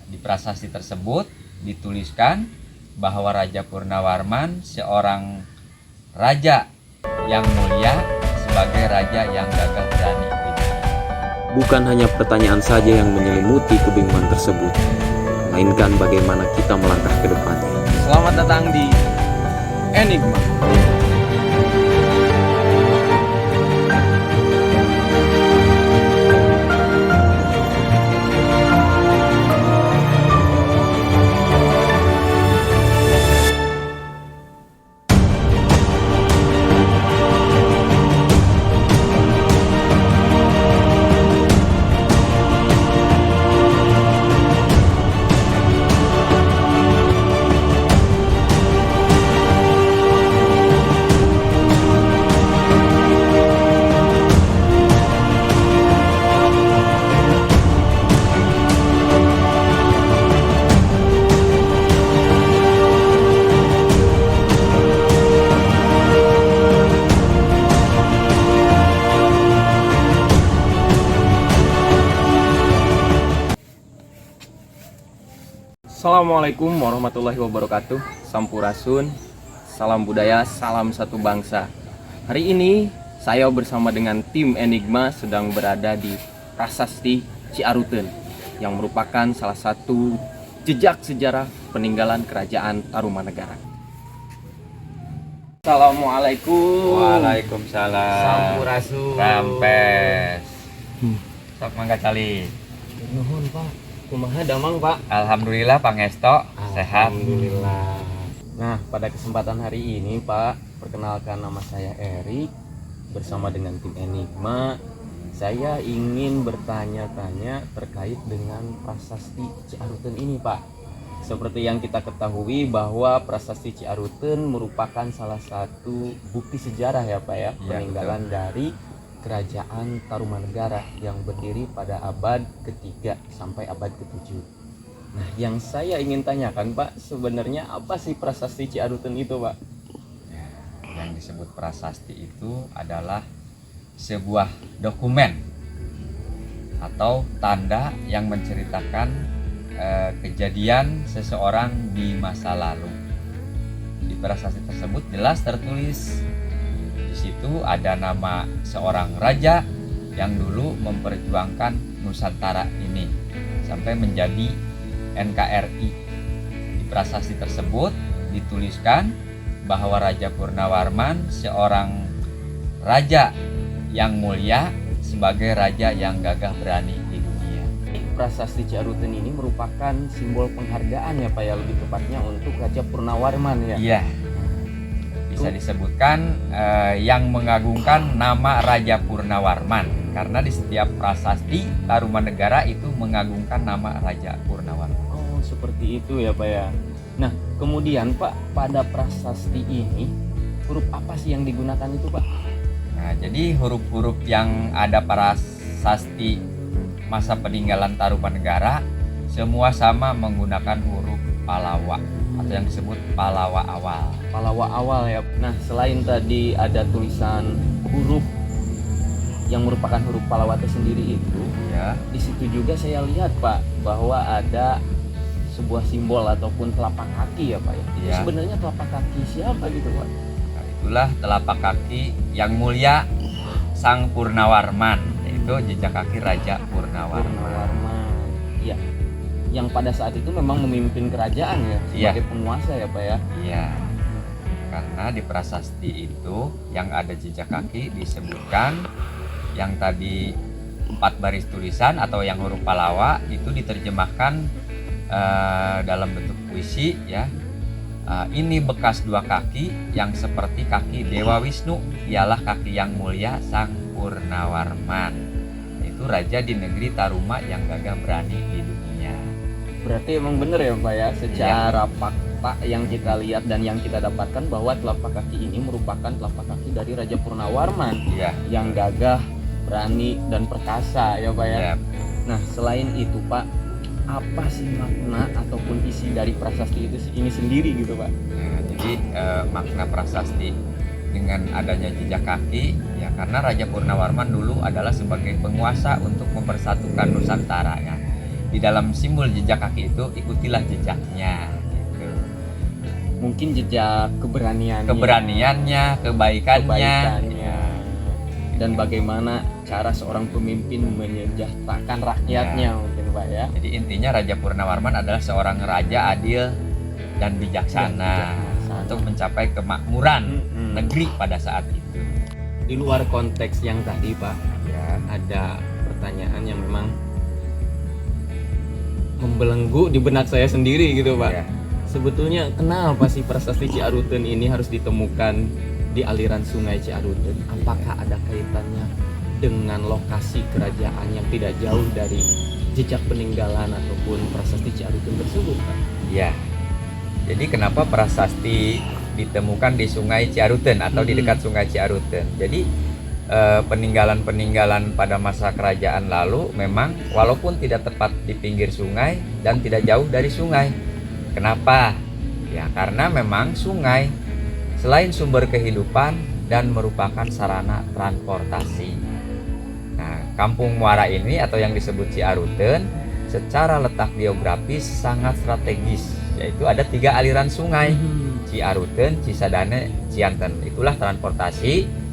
Di prasasti tersebut dituliskan bahwa Raja Purnawarman seorang raja yang mulia sebagai raja yang gagah berani. Bukan hanya pertanyaan saja yang menyelimuti kebingungan tersebut, melainkan bagaimana kita melangkah ke depannya. Selamat datang di Enigma. Assalamualaikum warahmatullahi wabarakatuh. Sampurasun, salam budaya, salam satu bangsa. Hari ini saya bersama dengan tim Enigma sedang berada di Prasasti Ciaruten yang merupakan salah satu jejak sejarah peninggalan kerajaan Tarumanegara. Assalamualaikum. Waalaikumsalam. Sampurasun. Rampes. Sok mangga cali. Nuhun Pak. Kumaha damang Pak? Alhamdulillah Pangesto sehat. Alhamdulillah. Nah, pada kesempatan hari ini Pak, perkenalkan nama saya Erik. Bersama dengan tim Enigma, saya ingin bertanya-tanya terkait dengan Prasasti Ciaruten ini Pak. Seperti yang kita ketahui bahwa Prasasti Ciaruten merupakan salah satu bukti sejarah ya Pak ya, peninggalan dari Kerajaan Tarumanegara yang berdiri pada abad ketiga sampai abad ke-7. Nah, yang saya ingin tanyakan Pak, sebenarnya apa sih Prasasti Ciaruten itu Pak? Yang disebut prasasti itu adalah sebuah dokumen atau tanda yang menceritakan kejadian seseorang di masa lalu. Di prasasti tersebut jelas tertulis. Di situ ada nama seorang raja yang dulu memperjuangkan Nusantara ini sampai menjadi NKRI. Di prasasti tersebut dituliskan bahwa Raja Purnawarman seorang raja yang mulia sebagai raja yang gagah berani di dunia. Prasasti Ciaruten ini merupakan simbol penghargaan ya Pak ya, lebih tepatnya untuk Raja Purnawarman ya. Iya. Bisa disebutkan yang mengagungkan nama Raja Purnawarman karena di setiap prasasti Tarumanegara itu mengagungkan nama Raja Purnawarman. Oh, seperti itu ya Pak ya. Nah, kemudian Pak, pada prasasti ini huruf apa sih yang digunakan itu Pak? Nah, jadi huruf-huruf yang ada prasasti masa peninggalan Tarumanegara semua sama menggunakan huruf Palawa atau yang disebut Palawa awal. Palawa awal ya. Nah, selain tadi ada tulisan huruf yang merupakan huruf Palawa itu sendiri itu, Ya. di situ juga saya lihat Pak bahwa ada sebuah simbol ataupun telapak kaki ya Pak ya. Itu Iya. sebenarnya telapak kaki siapa gitu Pak? Nah, itulah telapak kaki yang mulia Sang Purnawarman, yaitu jejak kaki Raja Purnawarman. Purnawarman. Iya. Yang pada saat itu memang memimpin kerajaan ya sebagai penguasa ya Pak ya. Iya. Karena di prasasti itu yang ada jejak kaki disebutkan yang tadi 4 baris tulisan atau yang huruf Palawa itu diterjemahkan dalam bentuk puisi ya. Ini bekas 2 kaki yang seperti kaki Dewa Wisnu, ialah kaki yang mulia Sang Purnawarman. Itu raja di negeri Taruma yang gagah berani di dunia. Berarti emang bener ya Pak ya, secara fakta yang kita lihat dan yang kita dapatkan bahwa telapak kaki ini merupakan telapak kaki dari Raja Purnawarman yang gagah, berani, dan perkasa ya Pak ya. Ya. Nah, selain itu Pak, apa sih makna ataupun isi dari prasasti itu ini sendiri gitu Pak? Nah, jadi makna prasasti dengan adanya jejak kaki ya, karena Raja Purnawarman dulu adalah sebagai penguasa untuk mempersatukan Nusantara ya. di dalam simbol jejak kaki itu ikutilah jejaknya gitu. Mungkin jejak keberaniannya, kebaikannya, dan bagaimana cara seorang pemimpin menyejahterakan rakyatnya mungkin Pak ya. Jadi intinya Raja Purnawarman adalah seorang raja adil dan bijaksana untuk mencapai kemakmuran negeri pada saat itu. Di luar konteks yang tadi Pak, ya ada pertanyaan yang memang membelenggu di benak saya sendiri gitu Pak. Ya. Sebetulnya kenapa sih prasasti Ciaruten ini harus ditemukan di aliran sungai Ciaruten? Apakah ada kaitannya dengan lokasi kerajaan yang tidak jauh dari jejak peninggalan ataupun prasasti Ciaruten tersebut Pak? Ya. Jadi kenapa prasasti ditemukan di Sungai Ciaruten atau di dekat Sungai Ciaruten? Jadi peninggalan-peninggalan pada masa kerajaan lalu memang walaupun tidak tepat di pinggir sungai dan tidak jauh dari sungai. Kenapa? Ya karena memang sungai selain sumber kehidupan dan merupakan sarana transportasi. Nah, Kampung Muara ini atau yang disebut Ciaruten secara letak geografis sangat strategis, yaitu ada 3 aliran sungai, Ciaruten, Cisadane, Cianten. Itulah transportasi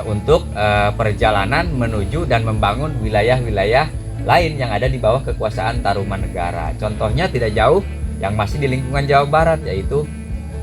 untuk perjalanan menuju dan membangun wilayah-wilayah lain yang ada di bawah kekuasaan Tarumanegara. Contohnya tidak jauh yang masih di lingkungan Jawa Barat, yaitu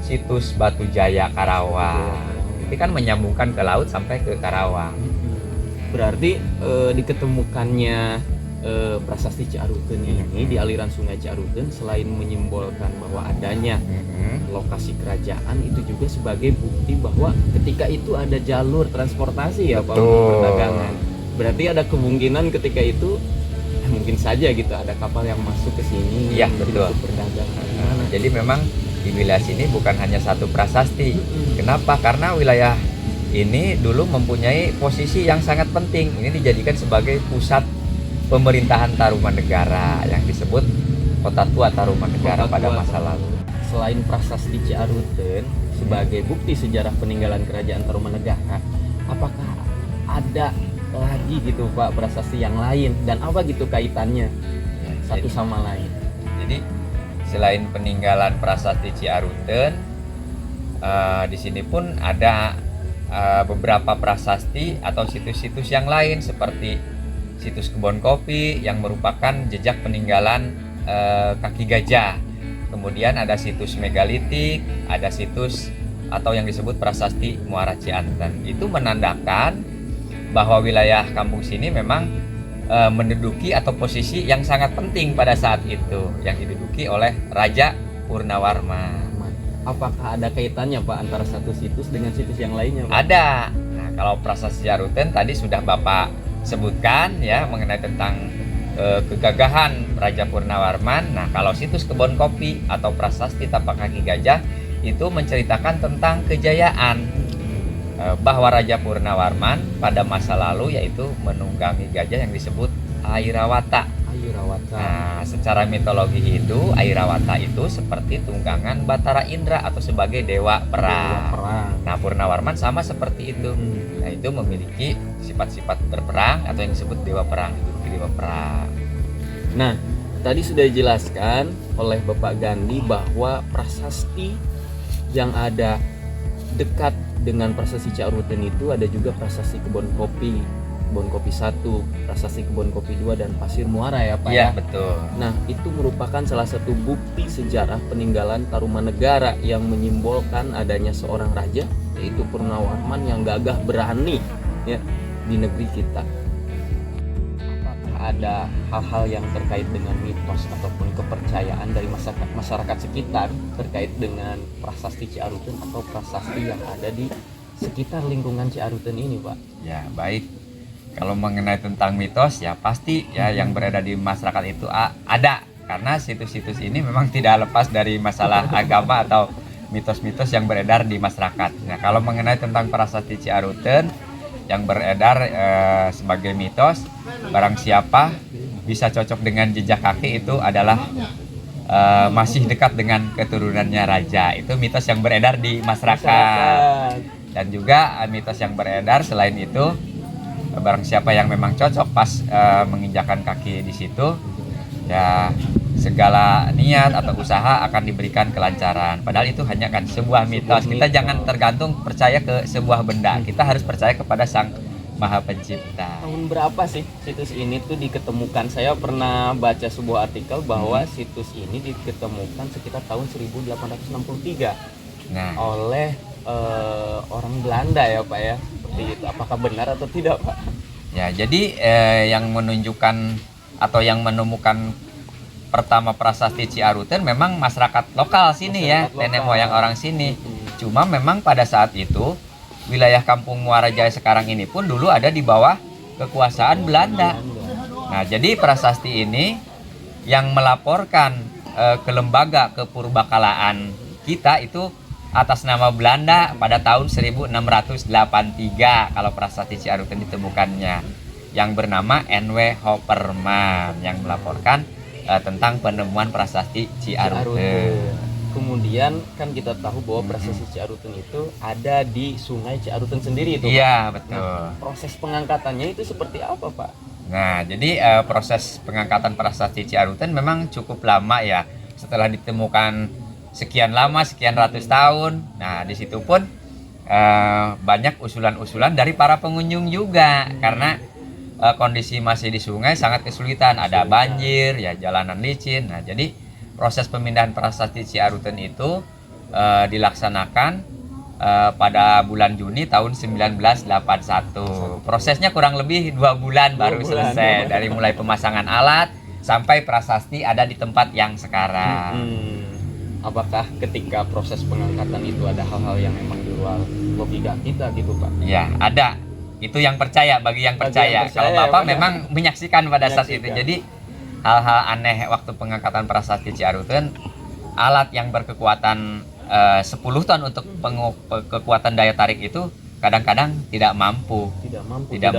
situs Batu Jaya Karawang. Ini kan menyambungkan ke laut sampai ke Karawang. Berarti diketemukannya prasasti Ciaruten ini di aliran sungai Ciaruten selain menyimbolkan bahwa adanya lokasi kerajaan, itu juga sebagai bukti bahwa ketika itu ada jalur transportasi ya Pak untuk perdagangan. Berarti ada kemungkinan ketika itu mungkin saja gitu ada kapal yang masuk ke sini ya, betul. untuk perdagangan. Jadi memang di wilayah sini bukan hanya satu prasasti. Kenapa? Karena wilayah ini dulu mempunyai posisi yang sangat penting. Ini dijadikan sebagai pusat pemerintahan Tarumanegara yang disebut Kota Tua Tarumanegara pada masa lalu. Selain prasasti Ciaruten sebagai bukti sejarah peninggalan kerajaan Tarumanegara, apakah ada lagi gitu Pak prasasti yang lain dan apa gitu kaitannya satu sama lain? Jadi selain peninggalan prasasti Ciaruten, di sini pun ada beberapa prasasti atau situs-situs yang lain seperti situs Kebon Kopi yang merupakan jejak peninggalan kaki gajah. Kemudian ada situs megalitik, ada situs atau yang disebut prasasti Muara Cianten. Itu menandakan bahwa wilayah kampung sini memang menduduki atau posisi yang sangat penting pada saat itu yang diduduki oleh Raja Purnawarman. Apakah ada kaitannya Pak antara satu situs dengan situs yang lainnya Pak? Ada. Nah, kalau prasasti Ciaruten tadi sudah Bapak sebutkan ya mengenai tentang kegagahan Raja Purnawarman. Nah, kalau situs Kebon Kopi atau prasasti Tapak Kaki Gajah itu menceritakan tentang kejayaan bahwa Raja Purnawarman pada masa lalu yaitu menunggangi gajah yang disebut Airawata. Nah, secara mitologi Hindu, Airawata itu seperti tunggangan Batara Indra atau sebagai dewa perang. Nah, Purnawarman sama seperti itu. Nah, itu memiliki sifat-sifat berperang atau yang disebut dewa perang, dewa perang. Nah, tadi sudah dijelaskan oleh Bapak Gandhi bahwa prasasti yang ada dekat dengan prasasti Ciaruten itu ada juga prasasti Kebon Kopi 1, prasasti Kebon Kopi 2 dan Pasir Muara ya Pak ya? Betul. Nah, itu merupakan salah satu bukti sejarah peninggalan Tarumanegara yang menyimbolkan adanya seorang raja yaitu Purnawarman yang gagah berani ya di negeri kita. Apakah ada hal-hal yang terkait dengan mitos ataupun kepercayaan dari masyarakat sekitar terkait dengan prasasti Ciaruten atau prasasti yang ada di sekitar lingkungan Ciaruten ini Pak? Ya, baik. Kalau mengenai tentang mitos ya pasti ya yang beredar di masyarakat itu ada, karena situs-situs ini memang tidak lepas dari masalah agama atau mitos-mitos yang beredar di masyarakat. Nah, kalau mengenai tentang prasasti Ciaruten yang beredar sebagai mitos, barang siapa bisa cocok dengan jejak kaki itu adalah masih dekat dengan keturunannya raja. Itu mitos yang beredar di masyarakat. Dan juga mitos yang beredar selain itu, barang siapa yang memang cocok pas menginjakan kaki di situ, ya segala niat atau usaha akan diberikan kelancaran. Padahal itu hanya kan sebuah mitos. Kita jangan tergantung percaya ke sebuah benda. Kita harus percaya kepada Sang Maha Pencipta. Tahun berapa sih situs ini tuh diketemukan? Saya pernah baca sebuah artikel bahwa situs ini diketemukan sekitar tahun 1863 Nah, oleh orang Belanda ya Pak ya. Seperti itu. Apakah benar atau tidak Pak? ya jadi yang menunjukkan atau yang menemukan pertama prasasti Ciaruten memang masyarakat lokal sini ya, Masyarakat nenek lokal. moyang orang sini. Cuma memang pada saat itu wilayah Kampung Muara Jaya sekarang ini pun dulu ada di bawah kekuasaan Belanda. Nah, jadi prasasti ini yang melaporkan ke lembaga kepurbakalaan kita itu atas nama Belanda pada tahun 1683 kalau prasasti Ciaruten ditemukannya, yang bernama N.W. Hopperman yang melaporkan tentang penemuan prasasti Ciaruten. Kemudian kan kita tahu bahwa prasasti Ciaruten itu ada di Sungai Ciaruten sendiri itu. Pak. Iya, betul. Nah, proses pengangkatannya itu seperti apa Pak? Nah, jadi proses pengangkatan prasasti Ciaruten memang cukup lama ya. Setelah ditemukan sekian lama, sekian ratus tahun. Nah, di situ pun banyak usulan-usulan dari para pengunjung juga, karena kondisi masih di sungai sangat kesulitan, ada banjir, ya jalanan licin. Nah, jadi proses pemindahan prasasti Ciaruten itu dilaksanakan pada bulan Juni tahun 1981. Prosesnya kurang lebih 2 bulan baru selesai, dari mulai pemasangan alat sampai prasasti ada di tempat yang sekarang. Apakah ketika proses pengangkatan itu ada hal-hal yang memang di luar logika kita gitu Pak? Ya, ada. Itu yang percaya, bagi yang percaya. Kalau Bapak memang menyaksikan pada saat itu. Jadi hal-hal aneh waktu pengangkatan prasasti Ciaruten, alat yang berkekuatan 10 ton untuk kekuatan daya tarik itu kadang-kadang tidak mampu, tidak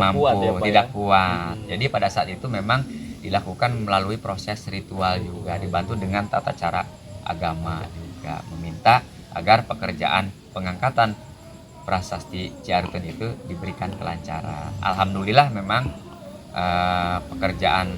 kuat. Jadi pada saat itu memang dilakukan melalui proses ritual juga, dibantu dengan tata cara agama juga, meminta agar pekerjaan pengangkatan prasasti Ciaruten itu diberikan kelancaran. Alhamdulillah memang pekerjaan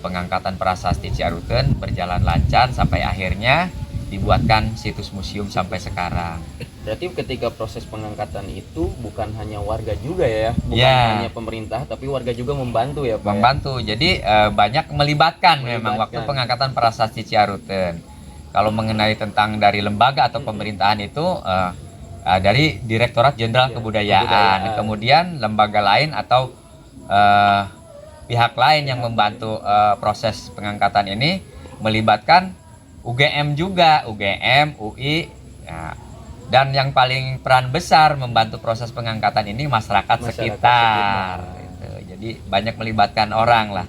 pengangkatan prasasti Ciaruten berjalan lancar sampai akhirnya dibuatkan situs museum sampai sekarang. Berarti ketika proses pengangkatan itu bukan hanya warga juga ya, bukan hanya pemerintah, tapi warga juga membantu ya Pak? Membantu, jadi banyak melibatkan memang waktu pengangkatan prasasti Ciaruten. Kalau mengenai tentang dari lembaga atau pemerintahan itu dari Direktorat Jenderal Kebudayaan, kemudian lembaga lain atau pihak lain yang membantu proses pengangkatan ini melibatkan UGM juga, UGM, UI, ya. Dan yang paling peran besar membantu proses pengangkatan ini masyarakat sekitar. Gitu. Jadi banyak melibatkan orang lah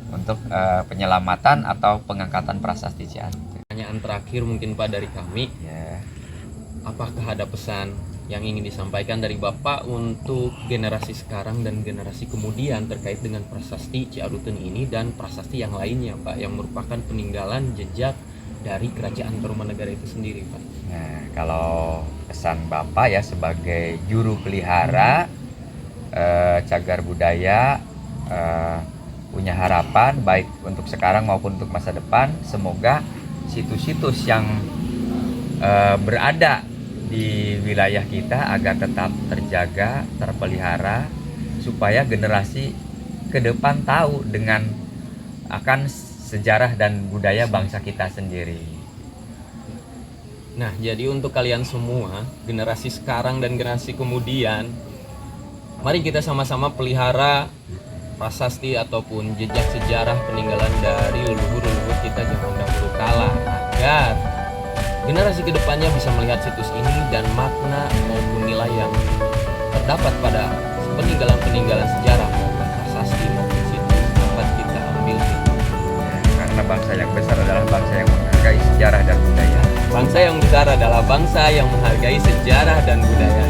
untuk penyelamatan atau pengangkatan prasasti Ciaruten. Pertanyaan terakhir mungkin Pak dari kami, apakah ada pesan yang ingin disampaikan dari Bapak untuk generasi sekarang dan generasi kemudian terkait dengan prasasti Ciaruten ini dan prasasti yang lainnya Pak, yang merupakan peninggalan jejak dari Kerajaan Tarumanegara itu sendiri Pak? Nah, kalau pesan Bapak ya sebagai juru pelihara cagar budaya, punya harapan baik untuk sekarang maupun untuk masa depan, semoga situs-situs yang berada di wilayah kita agar tetap terjaga, terpelihara, supaya generasi ke depan tahu dengan akan sejarah dan budaya bangsa kita sendiri. Nah, jadi untuk kalian semua, generasi sekarang dan generasi kemudian, mari kita sama-sama pelihara prasasti ataupun jejak sejarah peninggalan dari leluhur-leluhur kita zaman dahulu kala, agar generasi kedepannya bisa melihat situs ini dan makna maupun nilai yang terdapat pada peninggalan-peninggalan sejarah maupun prasasti maupun situs dapat kita ambil. Karena bangsa yang besar adalah bangsa yang menghargai sejarah dan budaya. Bangsa yang besar adalah bangsa yang menghargai sejarah dan budaya.